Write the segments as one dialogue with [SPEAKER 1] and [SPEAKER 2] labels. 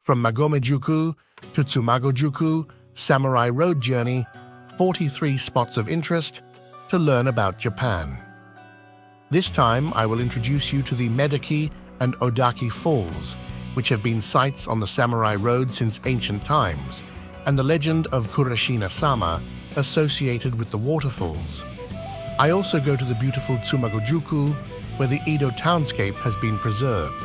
[SPEAKER 1] From Magome-juku to Tsumago-juku, Samurai Road Journey, 43 spots of interest to learn about Japan. This time I will introduce you to the Medaki and Odaki Falls, which have been sites on the Samurai Road since ancient times, and the legend of Kurashina-sama associated with the waterfalls. I also go to the beautiful Tsumago-juku, where the Edo townscape has been preserved.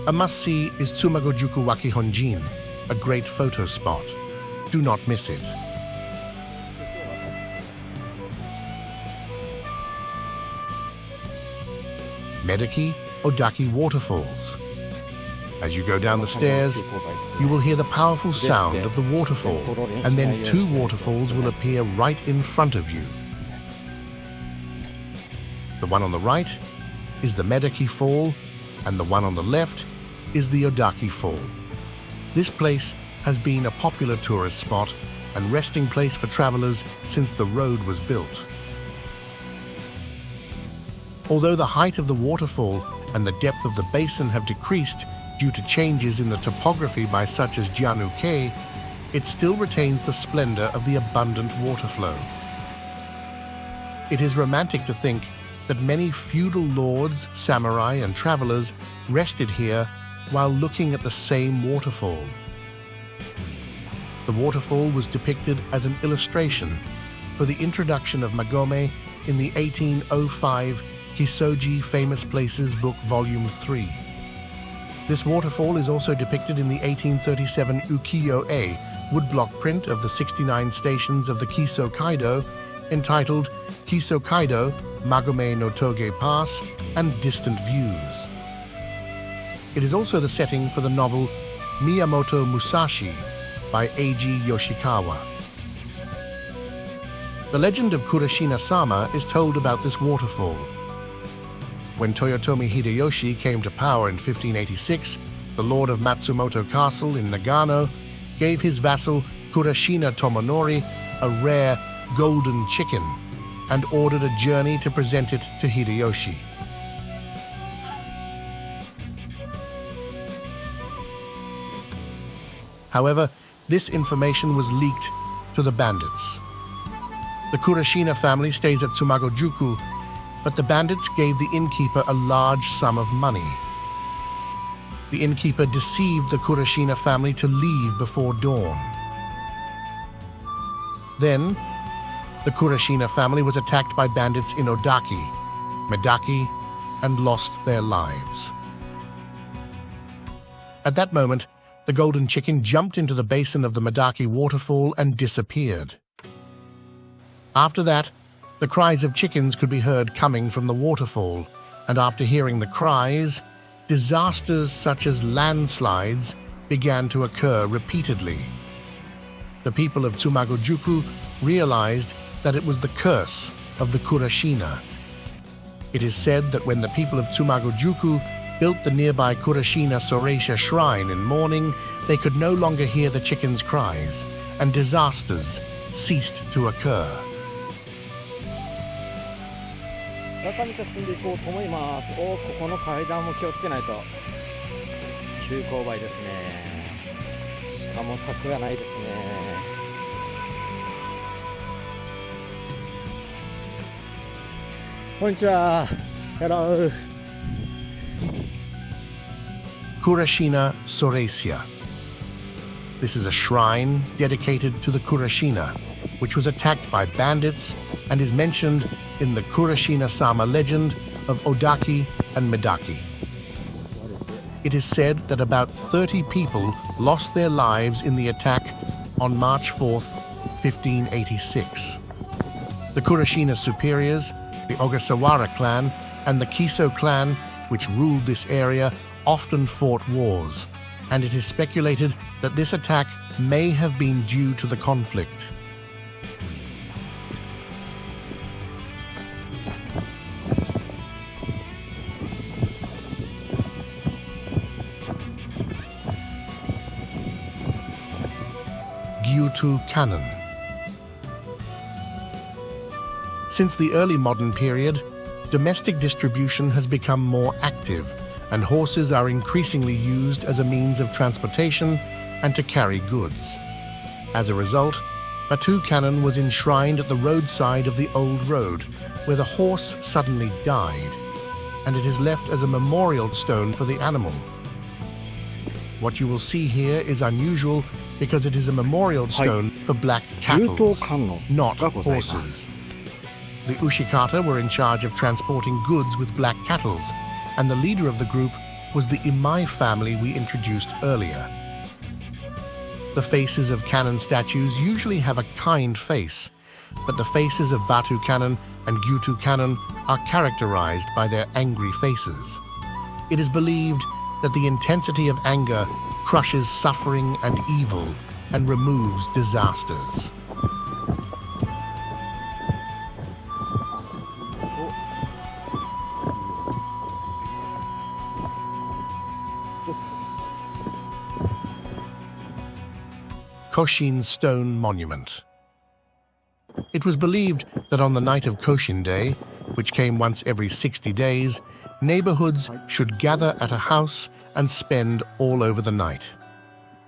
[SPEAKER 1] A must-see is Tsumago-juku Wakihonjin, a great photo spot. Do not miss it. Medaki-Odaki Waterfalls. As you go down the stairs, you will hear the powerful sound of the waterfall, and then two waterfalls will appear right in front of you. The one on the right is the Medaki Fall, and the one on the left is the Odaki Fall. This place has been a popular tourist spot and resting place for travelers since the road was built. Although the height of the waterfall and the depth of the basin have decreased due to changes in the topography by such as Jianuke, it still retains the splendor of the abundant water flow. It is romantic to think that many feudal lords, samurai, and travelers rested here while looking at the same waterfall. The waterfall was depicted as an illustration for the introduction of Magome in the 1805 Hisoji Famous Places Book Vol.3. This waterfall is also depicted in the 1837 ukiyo-e woodblock print of the 69 stations of the Kiso Kaido, entitled Kiso Kaido, Magome no Toge Pass, and Distant Views. It is also the setting for the novel Miyamoto Musashi by Eiji Yoshikawa. The legend of Kurashina-sama is told about this waterfall. When Toyotomi Hideyoshi came to power in 1586, the lord of Matsumoto Castle in Nagano gave his vassal Kurashina Tomonori a rare golden chicken and ordered a journey to present it to Hideyoshi. However, this information was leaked to the bandits. The Kurashina family stays at Tsumago-juku, but the bandits gave the innkeeper a large sum of money. The innkeeper deceived the Kurashina family to leave before dawn. Then, the Kurashina family was attacked by bandits in Odaki, Medaki, and lost their lives. At that moment, the golden chicken jumped into the basin of the Medaki waterfall and disappeared. After that, the cries of chickens could be heard coming from the waterfall, and after hearing the cries, disasters such as landslides began to occur repeatedly. The people of Tsumago-juku realized that it was the curse of the Kurashina. It is said that when the people of Tsumago-juku built the nearby Kurashina-Soreisya shrine in mourning, they could no longer hear the chickens' cries, and disasters ceased to occur.
[SPEAKER 2] 坂道を進んでいこうと思います。ここの階段も気をつけないと。急勾配ですね。しかも柵がないですね。こんにちは。Hello.
[SPEAKER 1] Kurashina-Soreisya. This is a shrine dedicated to the Kurashina, which was attacked by bandits and is mentioned in the Kurashina-sama legend of Odaki and Medaki. It is said that about 30 people lost their lives in the attack on March 4th, 1586. The Kurashina superiors, the Ogasawara clan, and the Kiso clan, which ruled this area, often fought wars, and it is speculated that this attack may have been due to the conflict. Gyutou-Kannon. Since the early modern period, domestic distribution has become more active, and horses are increasingly used as a means of transportation and to carry goods. As a result, Gyutou-Kannon was enshrined at the roadside of the old road, where the horse suddenly died, and it is left as a memorial stone for the animal. What you will see here is unusual because it is a memorial stone for black cattle, not horses. The Ushikata were in charge of transporting goods with black cattle, and the leader of the group was the Imai family we introduced earlier. The faces of Kannon statues usually have a kind face, but the faces of Gyutou-Kannon and Gyutou-Kannon are characterized by their angry faces. It is believed that the intensity of anger crushes suffering and evil and removes disasters. Koshin-stone-monument. It was believed that on the night of Koshin Day, which came once every 60 days, neighborhoods should gather at a house and spend all over the night.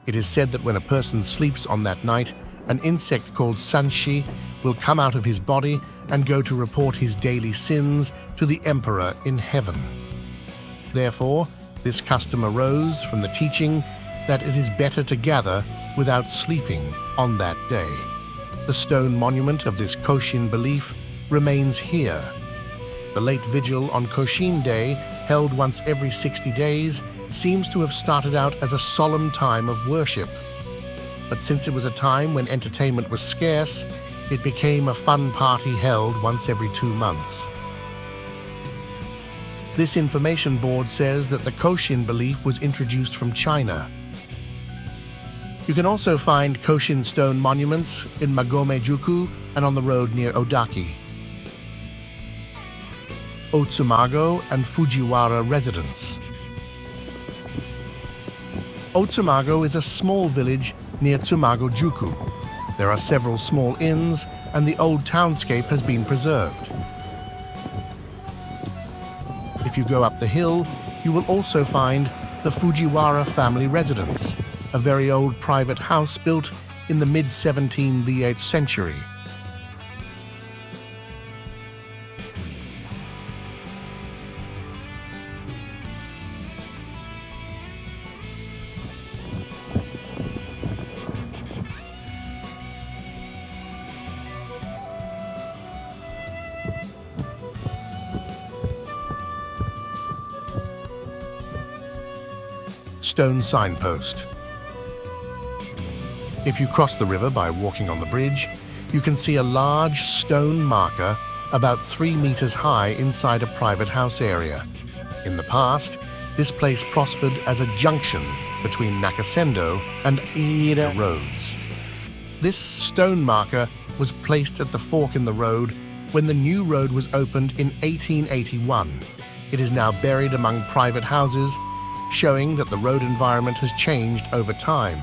[SPEAKER 1] It is said that when a person sleeps on that night, an insect called sanshi will come out of his body and go to report his daily sins to the emperor in heaven. Therefore, this custom arose from the teaching that it is better to gather without sleeping on that day. The stone monument of this Koshin belief remains here. The late vigil on Koshin Day, held once every 60 days, seems to have started out as a solemn time of worship. But since it was a time when entertainment was scarce, it became a fun party held once every 2 months. This information board says that the Koshin belief was introduced from China. You can also find Koshin stone monuments in Magome-juku and on the road near Odaki. Otsumago and Fujiwara residence. Otsumago is a small village near Tsumago-juku. There are several small inns, and the old townscape has been preserved. If you go up the hill, you will also find the Fujiwara family residence, a very old private house built in the mid-17th century. Stone signpost. If you cross the river by walking on the bridge, you can see a large stone marker about 3 meters high inside a private house area. In the past, this place prospered as a junction between Nakasendo and Ida roads. This stone marker was placed at the fork in the road when the new road was opened in 1881. It is now buried among private houses, showing that the road environment has changed over time.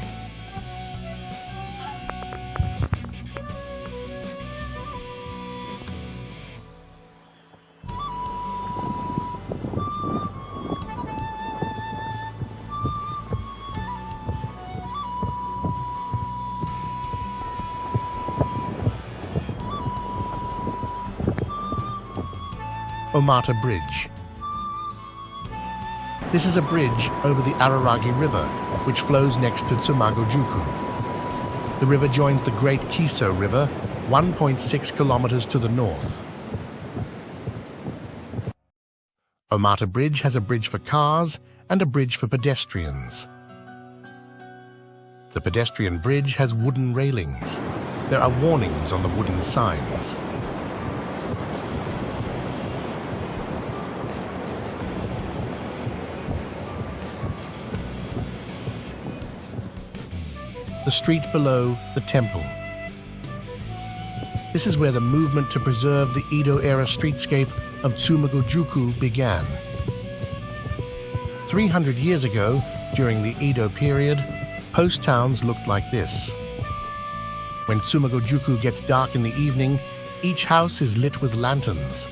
[SPEAKER 1] Omata-Bridge. This is a bridge over the Araragi River, which flows next to Tsumago-juku. The river joins the Great Kiso River 1.6 kilometers to the north. Omata-Bridge has a bridge for cars and a bridge for pedestrians. The pedestrian bridge has wooden railings. There are warnings on the wooden signs. The street below the temple. This is where the movement to preserve the Edo-era streetscape of Tsumago-juku began. 300 years ago, during the Edo period, post towns looked like this. When Tsumago-juku gets dark in the evening, each house is lit with lanterns.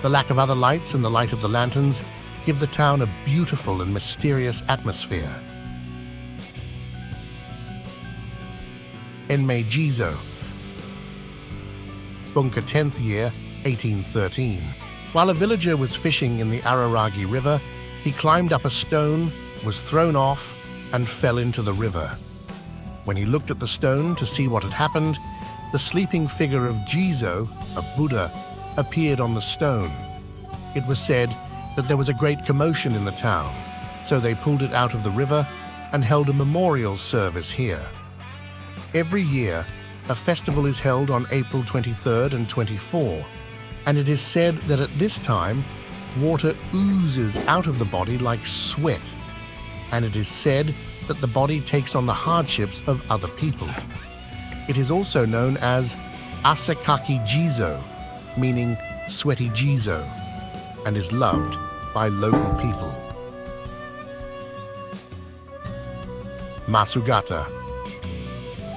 [SPEAKER 1] The lack of other lights and the light of the lanterns give the town a beautiful and mysterious atmosphere. Enmei Jizo, Bunka 10th year, 1813. While a villager was fishing in the Araragi River, he climbed up a stone, was thrown off, and fell into the river. When he looked at the stone to see what had happened, the sleeping figure of Jizo, a Buddha, appeared on the stone. It was said that there was a great commotion in the town, so they pulled it out of the river and held a memorial service here. Every year, a festival is held on April 23rd and 24, and it is said that at this time, water oozes out of the body like sweat, and it is said that the body takes on the hardships of other people. It is also known as Asekaki Jizo, meaning sweaty Jizo, and is loved by local people. Masugata.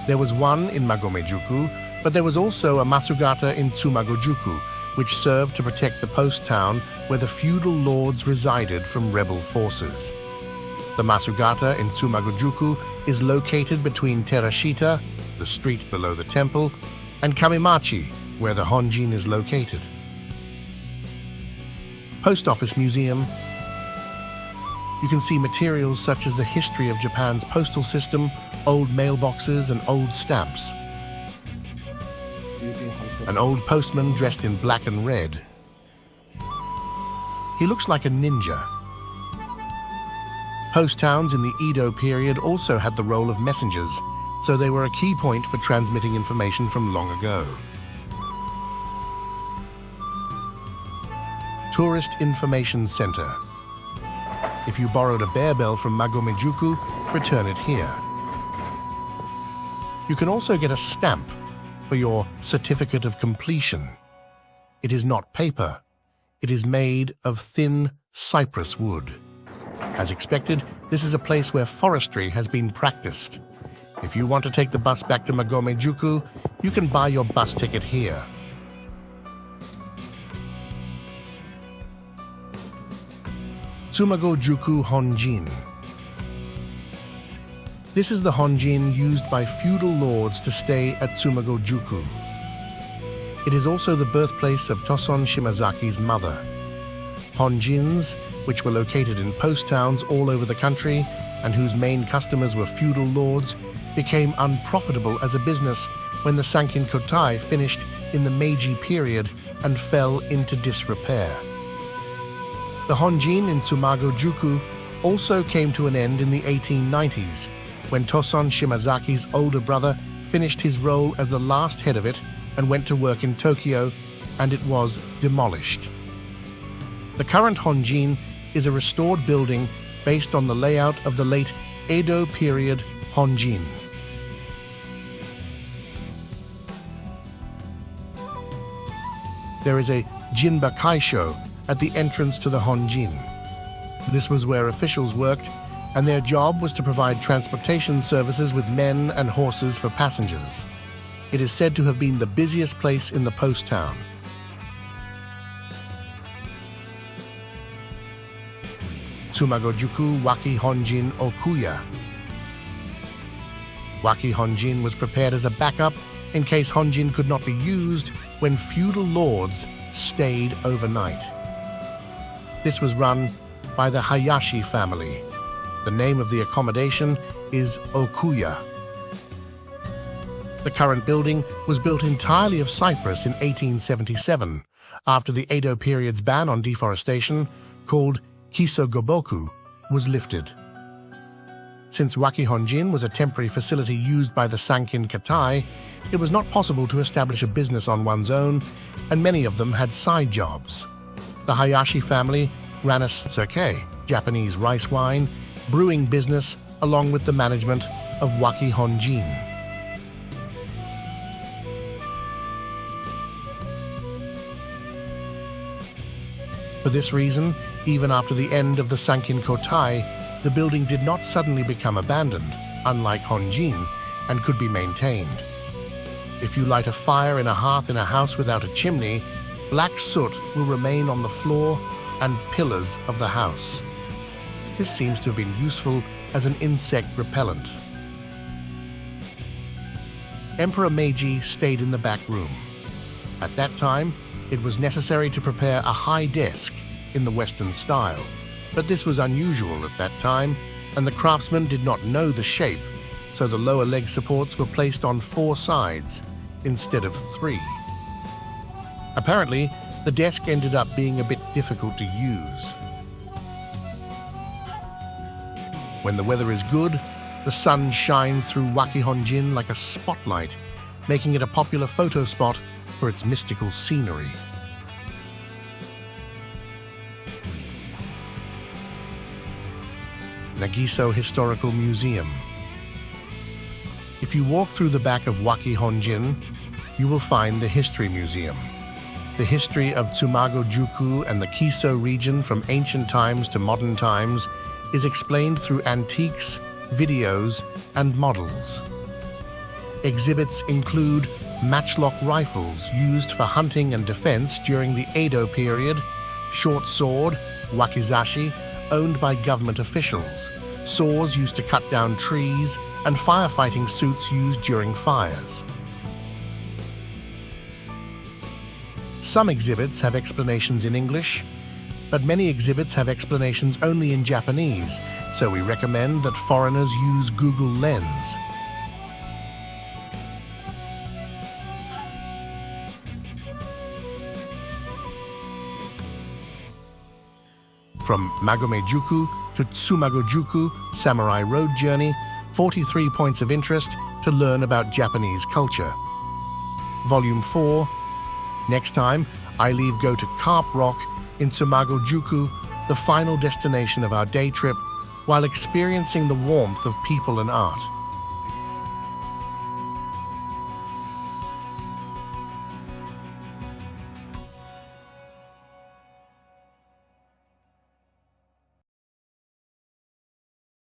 [SPEAKER 1] There was one in Magomejuku, but there was also a Masugata in Tsumago-juku, which served to protect the post town where the feudal lords resided from rebel forces. The Masugata in Tsumago-juku is located between Terashita, the street below the temple, and Kamimachi, where the Honjin is located. Post Office Museum. You can see materials such as the history of Japan's postal system, old mailboxes, and old stamps. An old postman dressed in black and red. He looks like a ninja. Post towns in the Edo period also had the role of messengers, so they were a key point for transmitting information from long ago. Tourist Information Center. If you borrowed a bear bell from Magomejuku, return it here. You can also get a stamp for your certificate of completion. It is not paper. It is made of thin cypress wood. As expected, this is a place where forestry has been practiced. If you want to take the bus back to Magome-juku, you can buy your bus ticket here. Tsumago-juku Honjin. This is the Honjin used by feudal lords to stay at Tsumago-juku. It is also the birthplace of Toson Shimazaki's mother. Honjins, which were located in post towns all over the country and whose main customers were feudal lords, became unprofitable as a business when the Sankin Kotai finished in the Meiji period and fell into disrepair. The Honjin in Tsumago-juku also came to an end in the 1890s, when Toson Shimazaki's older brother finished his role as the last head of it and went to work in Tokyo, and it was demolished. The current Honjin is a restored building based on the layout of the late Edo period Honjin. There is a Jinba Kaisho at the entrance to the Honjin. This was where officials worked, and their job was to provide transportation services with men and horses for passengers. It is said to have been the busiest place in the post town. Tsumago-juku Wakihonjin Okuya. Wakihonjin was prepared as a backup in case Honjin could not be used when feudal lords stayed overnight. This was run by the Hayashi family. The name of the accommodation is Okuya. The current building was built entirely of cypress in 1877, after the Edo period's ban on deforestation, called Kisogoboku, was lifted. Since Wakihonjin was a temporary facility used by the Sankin Katai, it was not possible to establish a business on one's own, and many of them had side jobs. The Hayashi family ran a sake, Japanese rice wine, brewing business along with the management of Wakihonjin. For this reason, even after the end of the Sankin Kotai, the building did not suddenly become abandoned, unlike Honjin, and could be maintained. If you light a fire in a hearth in a house without a chimney, Black soot will remain on the floor and pillars of the house. This seems to have been useful as an insect repellent. Emperor Meiji stayed in the back room. At that time, it was necessary to prepare a high desk in the Western style, but this was unusual at that time, and the craftsmen did not know the shape, so the lower leg supports were placed on 4 sides instead of 3. Apparently, the desk ended up being a bit difficult to use. When the weather is good, the sun shines through Wakihonjin like a spotlight, making it a popular photo spot for its mystical scenery. Nagiso-Historical-Museum. If you walk through the back of Wakihonjin, you will find the History Museum. The history of Tsumago-juku and the Kiso region from ancient times to modern times is explained through antiques, videos, and models. Exhibits include matchlock rifles used for hunting and defense during the Edo period, short sword, wakizashi, owned by government officials, saws used to cut down trees, and firefighting suits used during fires. Some exhibits have explanations in English, but many exhibits have explanations only in Japanese, so we recommend that foreigners use Google Lens. From Magome-juku to Tsumago-juku Samurai Road Journey, 43 points of interest to learn about Japanese culture. Volume 4. Next time, I leave go to Carp Rock in Tsumago-juku, the final destination of our day trip, while experiencing the warmth of people and art.